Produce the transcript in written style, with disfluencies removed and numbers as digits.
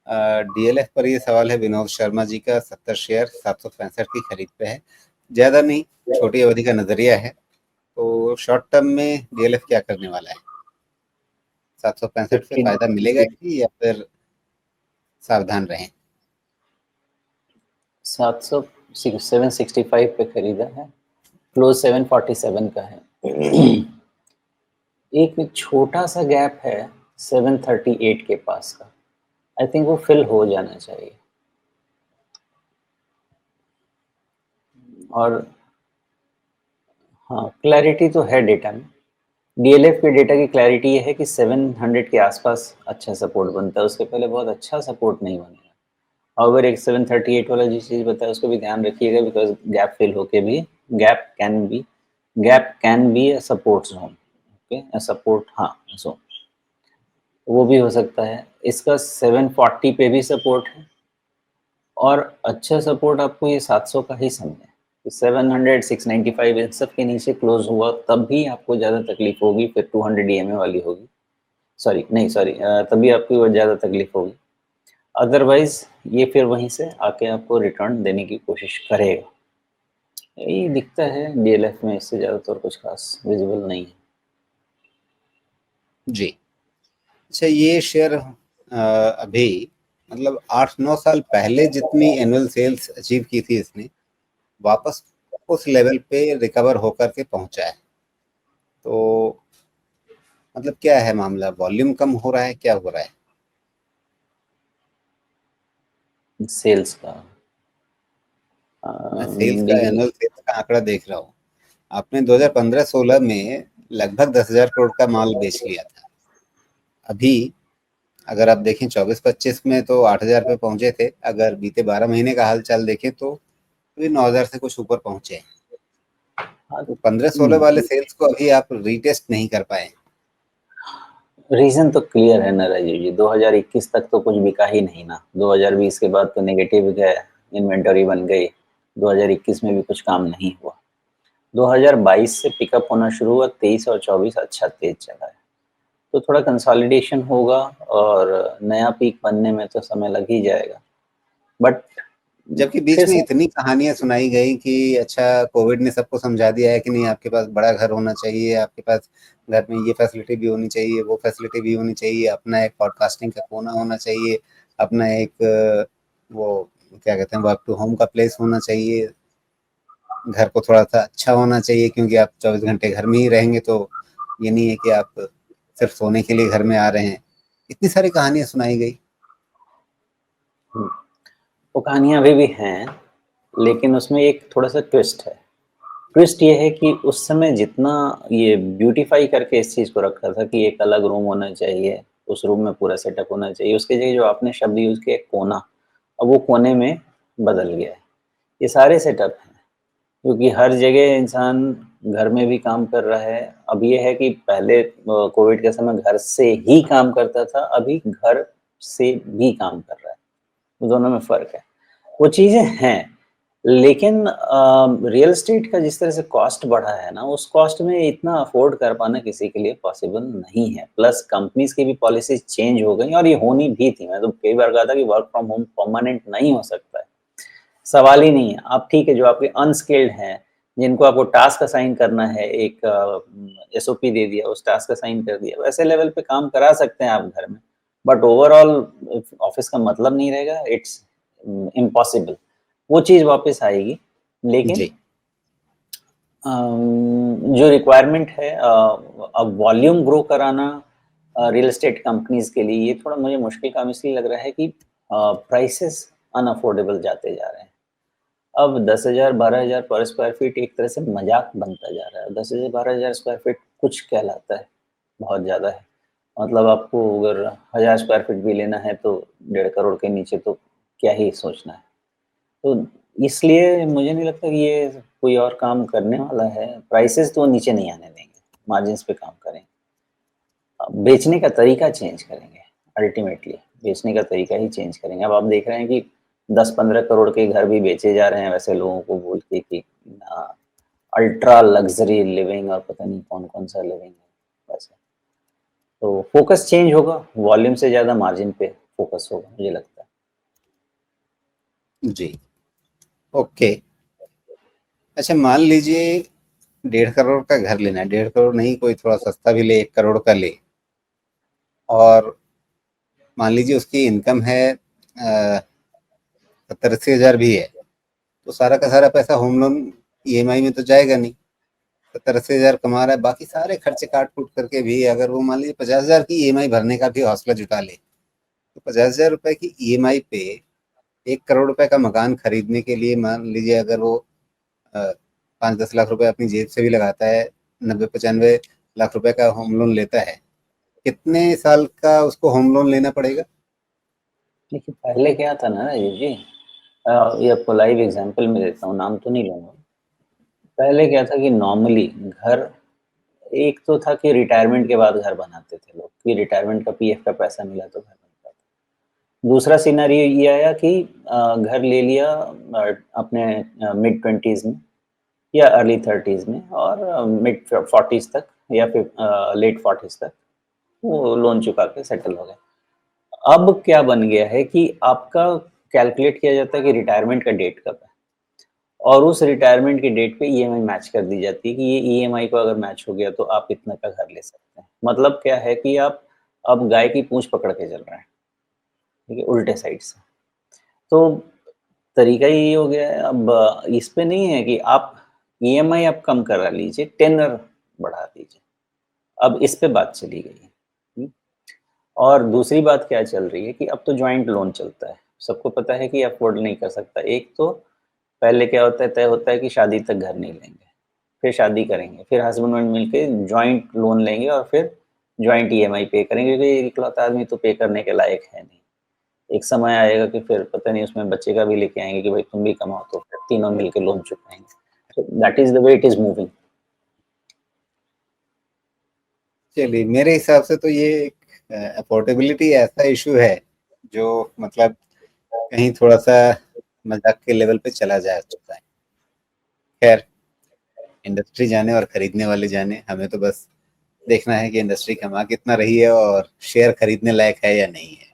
DLF पर ये सवाल है विनोद शर्मा जी का। 70 शेयर 765 की खरीद पे है, ज्यादा नहीं, छोटी अवधि का नजरिया है। तो शॉर्ट टर्म में डीएलएफ क्या करने वाला है? 765 पे 15 फायदा मिलेगा कि या फिर सावधान रहें? 765 पे खरीदा है, क्लोज 747 का है। एक छोटा सा गैप है 738 के पास का, आई थिंक वो फिल हो जाना चाहिए। और हाँ, क्लैरिटी तो है डेटा में। डीएलएफ के डेटा की क्लैरिटी ये है कि 700 के आसपास अच्छा सपोर्ट बनता है, उसके पहले बहुत अच्छा सपोर्ट नहीं बनेगा। और एक 738 वाला जिस चीज़ बताया उसको भी ध्यान रखिएगा, बिकॉज गैप फिल होके भी gap can be a support zone, okay, support, हाँ, जोन वो भी हो सकता है। इसका 740 पे भी सपोर्ट है, और अच्छा सपोर्ट आपको ये 700 का ही समझे। 700, 695 इन सब के नीचे क्लोज हुआ तब भी आपको ज़्यादा तकलीफ होगी, फिर 200 ईएमए वाली होगी। सॉरी, तभी आपको ज़्यादा तकलीफ होगी। अदरवाइज ये फिर वहीं से आके आपको रिटर्न देने की कोशिश करेगा। यही दिखता है डीएलएफ में, इससे ज़्यादा तो और कुछ खास विजिबल नहीं है। जी। अच्छा, ये शेयर अभी मतलब 8-9 साल पहले जितनी एनुअल सेल्स अचीव की थी इसने, वापस उस लेवल पे रिकवर होकर के पहुंचा है। तो मतलब क्या है मामला? वॉल्यूम कम हो रहा है, क्या हो रहा है? सेल्स का मैं सेल्स का, देखिए, एनुअल सेल्स का आंकड़ा देख रहा हूँ। आपने 2015-16 में लगभग 10,000 करोड़ का माल बेच लिया था। अभी अगर आप देखें 24-25 में तो 8,000 पे पहुंचे थे। अगर बीते 12 महीने का हाल चाल देखें तो भी 9,000 से कुछ ऊपर पहुंचे हैं। हाँ, तो 15-16 वाले सेल्स को अभी आप रीटेस्ट नहीं कर पाए। रीज़न तो क्लियर है ना राजीव जी, 2021 तक तो कुछ बिका ही नहीं ना, 2020 के बाद तो नेगेटिव गए, इन्वेंटरी बन गई, 2021 में भी कुछ काम नहीं हुआ। 2022 से पिकअप होना शुरू हुआ, 23 और 24 अच्छा तेज चला है। तो थोड़ा कंसोलिडेशन होगा और नया पीक बनने में तो समय लग ही जाएगा। बट जबकि बीच फिर में से इतनी कहानियां सुनाई गई कि अच्छा, कोविड ने सबको समझा दिया है कि नहीं, आपके पास बड़ा घर होना चाहिए, आपके पास घर में ये फैसिलिटी भी होनी चाहिए, वो फैसिलिटी भी होनी चाहिए, अपना एक पॉडकास्टिंग का कोना होना चाहिए, अपना एक वो क्या कहते हैं, वर्क टू होम का प्लेस होना चाहिए, घर को थोड़ा सा अच्छा होना चाहिए, क्योंकि आप 24 घंटे घर में ही रहेंगे तो ये नहीं है कि आप सिर्फ सोने के लिए घर में आ रहे हैं। इतनी सारी कहानियां सुनाई गई। वो कहानियाँ अभी भी हैं, लेकिन उसमें एक थोड़ा-सा ट्विस्ट है। ट्विस्ट ये है कि उस समय जितना ये ब्यूटीफाई करके इस चीज़ को रखा था कि एक अलग रूम होना चाहिए, उस रूम में पूरा सेटअप होना चाहिए, उसकी जगह जो आपने शब्द यूज़ किया कोना, अब वो कोने में बदल गया है। ये सारे सेटअप हैं, क्योंकि हर जगह इंसान घर में भी काम कर रहा है। अब ये है कि पहले कोविड के समय घर से ही काम करता था, अभी घर से भी काम कर रहा है। दोनों में फ़र्क है। वो चीज़ें हैं, लेकिन रियल एस्टेट का जिस तरह से कॉस्ट बढ़ा है ना, उस कॉस्ट में इतना अफ़ोर्ड कर पाना किसी के लिए पॉसिबल नहीं है। प्लस कंपनीज़ की भी पॉलिसीज़ चेंज हो गई और ये होनी भी थी। मैं तो कई बार कहा था कि वर्क फ्रॉम होम परमानेंट नहीं हो सकता है। सवाल ही नहीं है। आप ठीक है, जो आपके अनस्किल्ड हैं, जिनको आपको टास्क असाइन करना है, एक एसओपी दे दिया, उस टास्क असाइन कर दिया, वैसे लेवल पे काम करा सकते हैं आप घर में। बट ओवरऑल ऑफ़िस का मतलब नहीं रहेगा, इट्स इम्पॉसिबल। वो चीज़ वापस आएगी, लेकिन जी। जो रिक्वायरमेंट है अब वॉल्यूम ग्रो कराना रियल एस्टेट कंपनीज़ के लिए, ये थोड़ा मुझे मुश्किल काम इसलिए लग रहा है कि प्राइसेज़ अनअफोर्डेबल जाते जा रहे हैं। अब 10,000 12,000 पर स्क्वायर फीट एक तरह से मज़ाक बनता जा रहा है। 10,000 12,000 स्क्वायर फीट कुछ कहलाता है, बहुत ज़्यादा है। मतलब आपको अगर 1,000 स्क्वायर फीट भी लेना है तो 1.5 करोड़ के नीचे तो क्या ही सोचना है। तो इसलिए मुझे नहीं लगता कि ये कोई और काम करने वाला है। प्राइसेज़ तो नीचे नहीं आने देंगे, मार्जिन्स पे काम करेंगे। बेचने का तरीका चेंज करेंगे, अल्टीमेटली बेचने का तरीका ही चेंज करेंगे। अब आप देख रहे हैं कि 10-15 करोड़ के घर भी बेचे जा रहे हैं वैसे लोगों को बोल के कि अल्ट्रा लग्ज़री लिविंग और पता नहीं कौन-कौन सा लिविंग है वैसे। तो फ़ोकस चेंज होगा, वॉल्यूम से ज़्यादा मार्जिन पे। फोकस होगा, मुझे लगता है। जी, ओके। अच्छा, मान लीजिए 1.5 करोड़ का घर लेना है, 1.5 करोड़ नहीं, कोई थोड़ा सस्ता भी ले, 1 करोड़ का ले, और मान लीजिए उसकी इनकम है 70-80 हज़ार भी है, तो सारा का सारा पैसा होम लोन ईएमआई में तो जाएगा नहीं। 70-80 हज़ार कमा रहा है, बाकी सारे खर्चे काट कूट करके भी अगर वो मान लीजिए 50 हज़ार की ईएमआई भरने का भी हौसला जुटा ले, तो 50 हज़ार रुपए की ईएमआई पे 1 करोड़ रुपए का मकान खरीदने के लिए मान लीजिए अगर वो 5-10 लाख रुपए अपनी जेब से भी लगाता है, 90-95 लाख रुपए का होम लोन लेता है, कितने साल का उसको होम लोन लेना पड़ेगा? देखिए, पहले क्या था ना राजीव जी, ये आपको लाइव एग्जांपल में देता हूँ, नाम तो नहीं लूँगा। पहले क्या था कि नॉर्मली घर, एक तो था कि रिटायरमेंट के बाद घर बनाते थे लोग, कि रिटायरमेंट का पीएफ का पैसा मिला तो घर बनता था। दूसरा सिनेरियो ये आया कि घर ले लिया अपने मिड-20s में या अर्ली 30s में, और मिड-40s तक या फिर लेट 40s तक वो लोन चुका के सेटल हो गए। अब क्या बन गया है कि आपका कैलकुलेट किया जाता है कि रिटायरमेंट का डेट कब है, और उस रिटायरमेंट के डेट पे ईएमआई मैच कर दी जाती है कि ये ईएमआई को अगर मैच हो गया तो आप इतना का घर ले सकते हैं। मतलब क्या है कि आप अब गाय की पूँछ पकड़ के चल रहे हैं, ठीक है, उल्टे साइड से। तो तरीका ये हो गया है, अब इस पे नहीं है कि आप ईएमआई आप कम करा लीजिए, टेन्योर बढ़ा दीजिए। अब इस पे बात चली गई है। हुँ। और दूसरी बात क्या चल रही है कि अब तो जॉइंट लोन चलता है। सबको पता है कि अफ़ोर्ड नहीं कर सकता। एक तो पहले क्या होता है, तय होता है कि शादी तक घर नहीं लेंगे, फिर शादी करेंगे, फिर हस्बैंड-वाइफ मिलके जॉइंट लोन लेंगे और फिर जॉइंट ईएमआई पे करेंगे, क्योंकि इकलौता आदमी तो पे करने के लायक है नहीं। एक समय आएगा कि फिर पता नहीं उसमें बच्चे का भी लेके आएँगे कि भाई तुम भी कमाओ, तो फिर तीनों मिलके loan चुकाएँगे। So that is the way it is moving. चलिए, मेरे हिसाब से तो ये एक अफोर्डेबिलिटी ऐसा इशू है जो मतलब कहीं थोड़ा-सा मज़ाक के लेवल पे चला जा सकता है। खैर, इंडस्ट्री जाने और खरीदने वाले जाने, हमें तो बस देखना है कि इंडस्ट्री कमा कितना रही है और शेयर खरीदने लायक है या नहीं है।